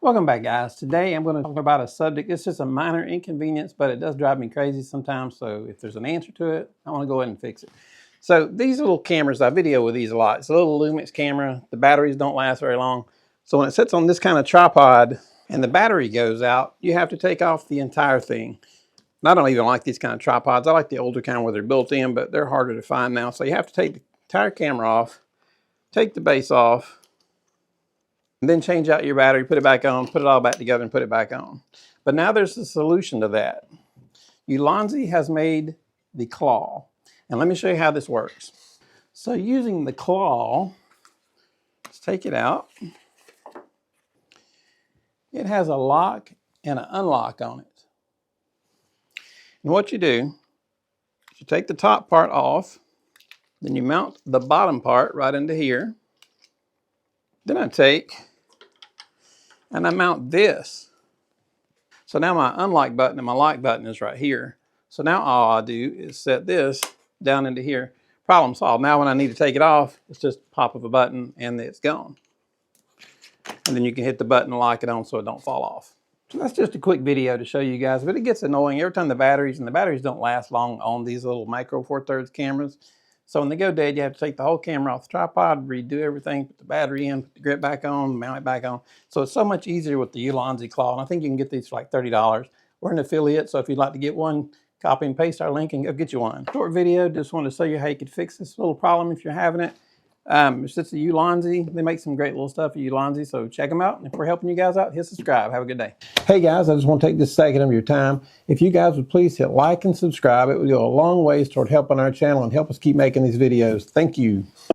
Welcome back, guys. Today I'm going to talk about a subject. It's just a minor inconvenience, but it does drive me crazy sometimes. So if there's an answer to it, I want to go ahead and fix it. So these little cameras, I video with these a lot. It's a little Lumix camera. The batteries don't last very long. So when it sits on this kind of tripod and the battery goes out, you have to take off the entire thing. I don't even like these kind of tripods. I like the older kind where they're built in, but they're harder to find now. So you have to take the entire camera off, take the base off, and then change out your battery, put it back on, put it all back together and put it back on. But now there's a solution to that. Ulanzi has made the claw. And let me show you how this works. So using the claw, let's take it out. It has a lock and an unlock on it. And what you do is you take the top part off, then you mount the bottom part right into here. Then I take and I mount this. So now my unlock button and my lock button is right here. So now all I do is set this down into here. Problem solved. Now when I need to take it off, it's just a pop of a button and it's gone. And then you can hit the button and lock it on so it don't fall off. So that's just a quick video to show you guys, but it gets annoying every time the batteries don't last long on these little micro four thirds cameras. So when they go dead, you have to take the whole camera off the tripod, redo everything, put the battery in, put the grip back on, mount it back on. So it's so much easier with the Ulanzi claw, and I think you can get these for like $30. We're an affiliate, so if you'd like to get one, copy and paste our link and go get you one. Short video, just wanted to show you how you could fix this little problem if you're having it. It's just a Ulanzi. They make some great little stuff at Ulanzi, so check them out. And if we're helping you guys out, hit subscribe. Have a good day. Hey guys, I just want to take this second of your time. If you guys would please hit like and subscribe, it would go a long ways toward helping our channel and help us keep making these videos. Thank you.